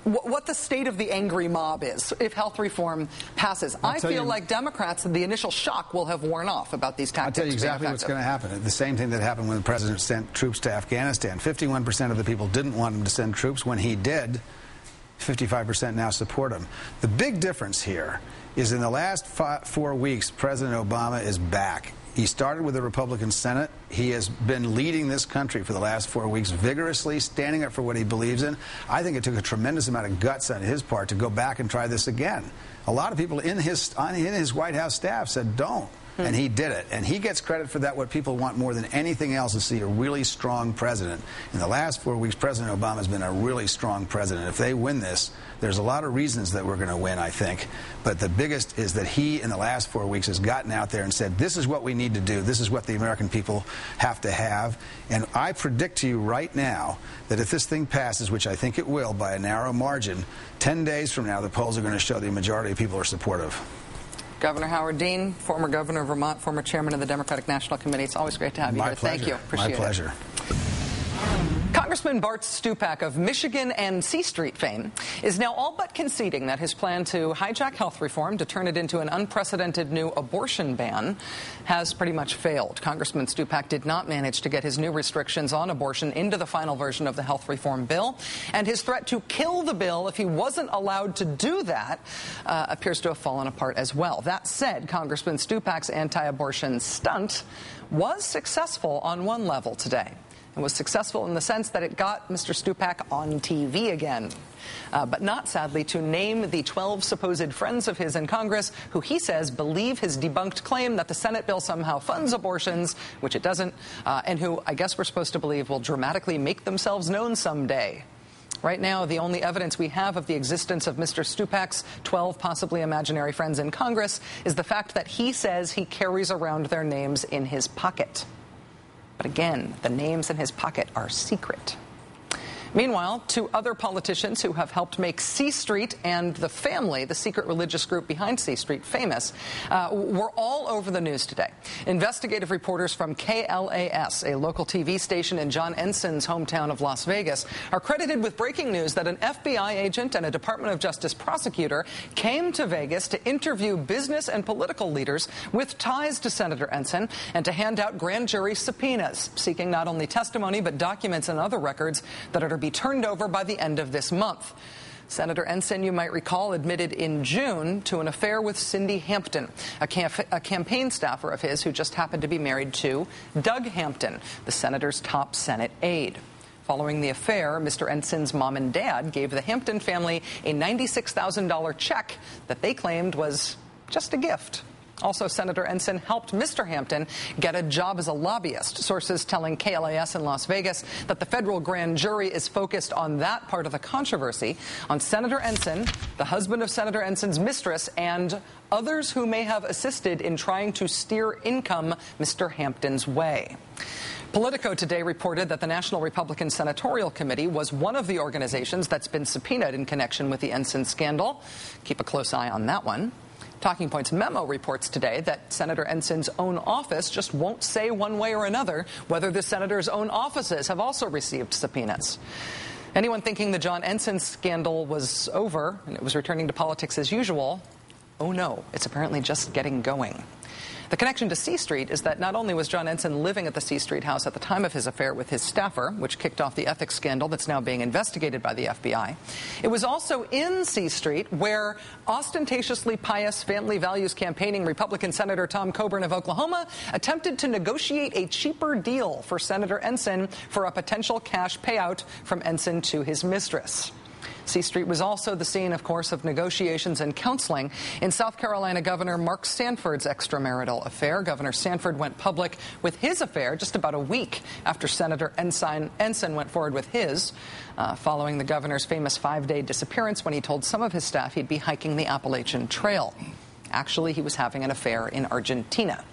what the state of the angry mob is if health reform passes. I feel like Democrats, the initial shock will have worn off about these tactics. I'll tell you exactly what's going to happen. The same thing that happened when the president sent troops to Afghanistan. 51% of the people didn't want him to send troops. When he did, 55% now support him. The big difference here is in the last 4 weeks, President Obama is back. He started with the Republican Senate. He has been leading this country for the last 4 weeks vigorously, standing up for what he believes in. I think it took a tremendous amount of guts on his part to go back and try this again. A lot of people in his White House staff said don't. And he did it. And he gets credit for that. What people want more than anything else is to see a really strong president. In the last 4 weeks, President Obama has been a really strong president. If they win this, there's a lot of reasons that we're going to win, I think. But the biggest is that he, in the last 4 weeks, has gotten out there and said, this is what we need to do. This is what the American people have to have. And I predict to you right now that if this thing passes, which I think it will by a narrow margin, 10 days from now, the polls are going to show the majority of people are supportive. Governor Howard Dean, former governor of Vermont, former chairman of the Democratic National Committee. It's always great to have you here. Pleasure. Thank you. Appreciate it. My pleasure. Congressman Bart Stupak of Michigan and C Street fame is now all but conceding that his plan to hijack health reform to turn it into an unprecedented new abortion ban has pretty much failed. Congressman Stupak did not manage to get his new restrictions on abortion into the final version of the health reform bill, and his threat to kill the bill if he wasn't allowed to do that appears to have fallen apart as well. That said, Congressman Stupak's anti-abortion stunt was successful on one level today. It was successful in the sense that it got Mr. Stupak on TV again, but not, sadly, to name the 12 supposed friends of his in Congress who he says believe his debunked claim that the Senate bill somehow funds abortions, which it doesn't, and who I guess we're supposed to believe will dramatically make themselves known someday. Right now, the only evidence we have of the existence of Mr. Stupak's 12 possibly imaginary friends in Congress is the fact that he says he carries around their names in his pocket. But again, the names in his pocket are secret. Meanwhile, two other politicians who have helped make C Street and the family, the secret religious group behind C Street, famous, were all over the news today. Investigative reporters from KLAS, a local TV station in John Enson's hometown of Las Vegas, are credited with breaking news that an FBI agent and a Department of Justice prosecutor came to Vegas to interview business and political leaders with ties to Senator Ensign and to hand out grand jury subpoenas, seeking not only testimony but documents and other records that are to be turned over by the end of this month. Senator Ensign, you might recall, admitted in June to an affair with Cindy Hampton, a campaign staffer of his who just happened to be married to Doug Hampton, the senator's top Senate aide. Following the affair, Mr. Ensign's mom and dad gave the Hampton family a $96,000 check that they claimed was just a gift. Also, Senator Ensign helped Mr. Hampton get a job as a lobbyist, sources telling KLAS in Las Vegas that the federal grand jury is focused on that part of the controversy, on Senator Ensign, the husband of Senator Ensign's mistress, and others who may have assisted in trying to steer income Mr. Hampton's way. Politico today reported that the National Republican Senatorial Committee was one of the organizations that's been subpoenaed in connection with the Ensign scandal. Keep a close eye on that one. Talking Points memo reports today that Senator Ensign's own office just won't say one way or another whether the senator's own offices have also received subpoenas. Anyone thinking the John Ensign scandal was over and it was returning to politics as usual, oh no, it's apparently just getting going. The connection to C Street is that not only was John Ensign living at the C Street house at the time of his affair with his staffer, which kicked off the ethics scandal that's now being investigated by the FBI, it was also in C Street where ostentatiously pious family values campaigning Republican Senator Tom Coburn of Oklahoma attempted to negotiate a cheaper deal for Senator Ensign for a potential cash payout from Ensign to his mistress. C Street was also the scene, of course, of negotiations and counseling in South Carolina Governor Mark Sanford's extramarital affair. Governor Sanford went public with his affair just about a week after Senator Ensign went forward with his, following the governor's famous 5-day disappearance when he told some of his staff he'd be hiking the Appalachian Trail. Actually, he was having an affair in Argentina.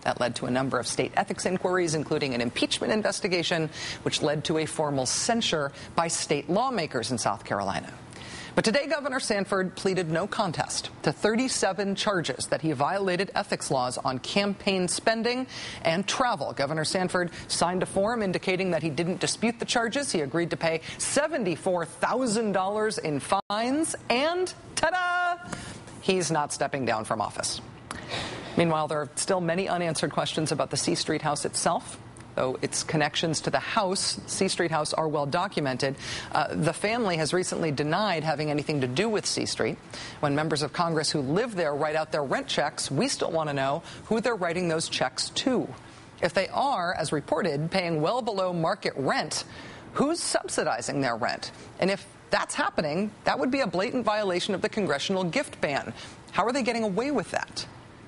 That led to a number of state ethics inquiries, including an impeachment investigation, which led to a formal censure by state lawmakers in South Carolina. But today, Governor Sanford pleaded no contest to 37 charges that he violated ethics laws on campaign spending and travel. Governor Sanford signed a form indicating that he didn't dispute the charges. He agreed to pay $74,000 in fines, and ta-da! He's not stepping down from office. Meanwhile, there are still many unanswered questions about the C Street house itself. Though its connections to the house, C Street House, are well documented, the family has recently denied having anything to do with C Street. When members of Congress who live there write out their rent checks, we still want to know who they're writing those checks to. If they are, as reported, paying well below market rent, who's subsidizing their rent? And if that's happening, that would be a blatant violation of the congressional gift ban. How are they getting away with that?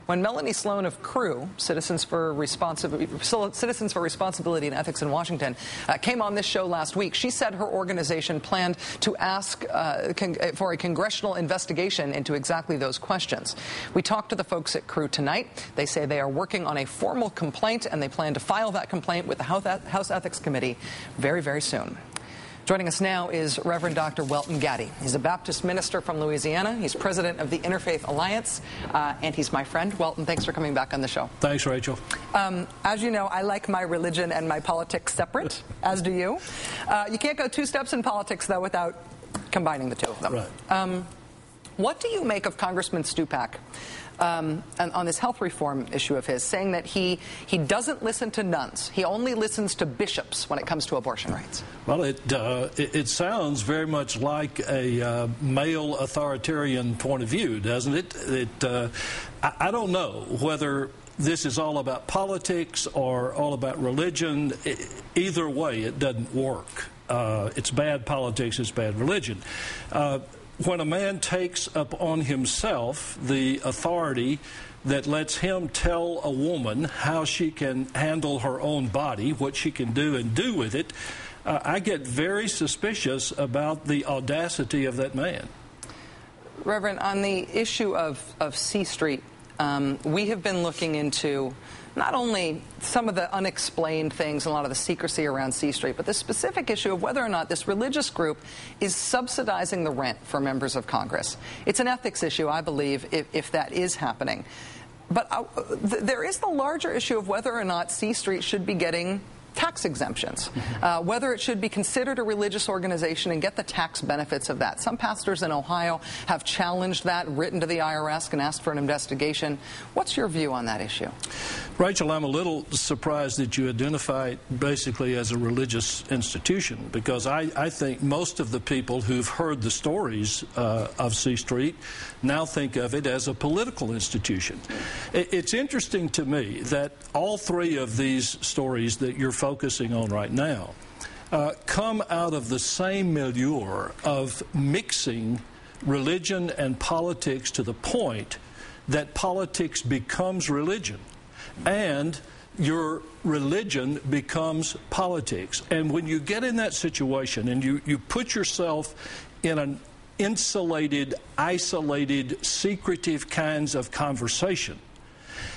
When Melanie Sloan of CREW, Citizens for Responsibility and Ethics in Washington, came on this show last week, she said her organization planned to ask for a congressional investigation into exactly those questions. We talked to the folks at CREW tonight. They say they are working on a formal complaint, and they plan to file that complaint with the House Ethics Committee very, very soon. Joining us now is Reverend Dr. Welton Gaddy. He's a Baptist minister from Louisiana. He's president of the Interfaith Alliance, and he's my friend. Welton, thanks for coming back on the show. Thanks, Rachel. As you know, I like my religion and my politics separate, as do you. You can't go two steps in politics, though, without combining the two of them. Right. What do you make of Congressman Stupak on this health reform issue of his, saying that he doesn't listen to nuns, he only listens to bishops when it comes to abortion rights? Well, it sounds very much like a male authoritarian point of view, doesn't it? I don't know whether this is all about politics or all about religion. Either way, it doesn't work. It's bad politics, it's bad religion. When a man takes upon himself the authority that lets him tell a woman how she can handle her own body, what she can do and do with it, I get very suspicious about the audacity of that man. Reverend, on the issue of C Street, we have been looking into not only some of the unexplained things and a lot of the secrecy around C Street, but the specific issue of whether or not this religious group is subsidizing the rent for members of Congress. It's an ethics issue, I believe, if that is happening. But there is the larger issue of whether or not C Street should be getting tax exemptions, whether it should be considered a religious organization and get the tax benefits of that. Some pastors in Ohio have challenged that, written to the IRS and asked for an investigation. What's your view on that issue? Rachel, I'm a little surprised that you identify it basically as a religious institution, because I think most of the people who've heard the stories of C Street now think of it as a political institution. It's interesting to me that all three of these stories that you're focusing on right now come out of the same milieu of mixing religion and politics to the point that politics becomes religion and your religion becomes politics. And when you get in that situation and you put yourself in an insulated, isolated, secretive kinds of conversation,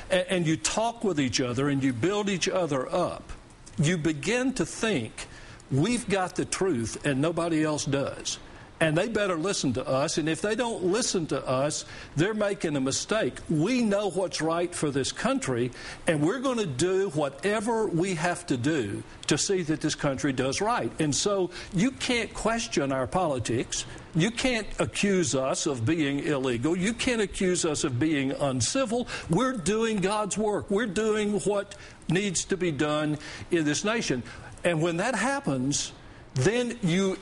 and you talk with each other and you build each other up, you begin to think, we've got the truth and nobody else does. And they better listen to us, and if they don't listen to us, they're making a mistake. We know what's right for this country, and we're going to do whatever we have to do to see that this country does right. And so you can't question our politics. You can't accuse us of being illegal. You can't accuse us of being uncivil. We're doing God's work. We're doing what needs to be done in this nation. And when that happens, then you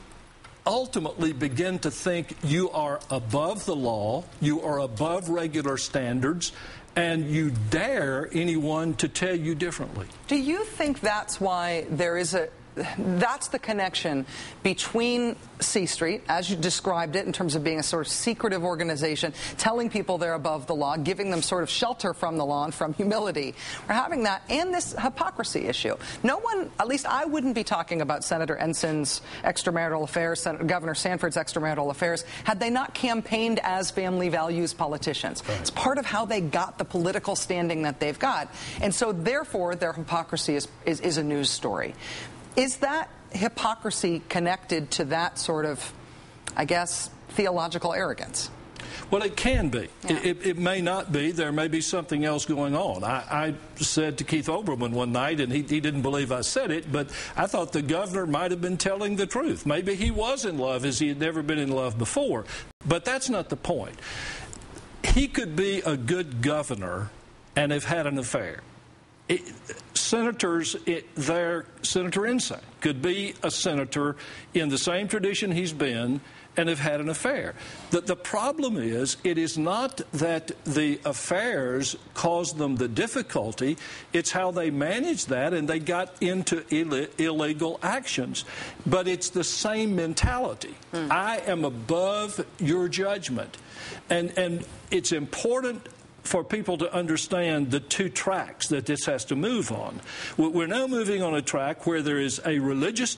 ultimately begin to think you are above the law, you are above regular standards, and you dare anyone to tell you differently. Do you think that's why that's the connection between C Street, as you described it, in terms of being a sort of secretive organization, telling people they're above the law, giving them sort of shelter from the law and from humility. We're having that, and this hypocrisy issue. No one, at least I wouldn't be talking about Senator Ensign's extramarital affairs, Governor Sanford's extramarital affairs, had they not campaigned as family values politicians. Right. It's part of how they got the political standing that they've got. And so, therefore, their hypocrisy is a news story. Is that hypocrisy connected to that sort of, I guess, theological arrogance? Well, it can be. Yeah. It may not be. There may be something else going on. I said to Keith Olbermann one night, and he didn't believe I said it, but I thought the governor might have been telling the truth. Maybe he was in love as he had never been in love before. But that's not the point. He could be a good governor and have had an affair. Senator Inslee could be a senator in the same tradition he's been and have had an affair. The problem is, it is not that the affairs caused them the difficulty, it's how they managed that, and they got into illegal actions. But it's the same mentality. I am above your judgment. And it's important for people to understand the two tracks that this has to move on. We're now moving on a track where there is a religious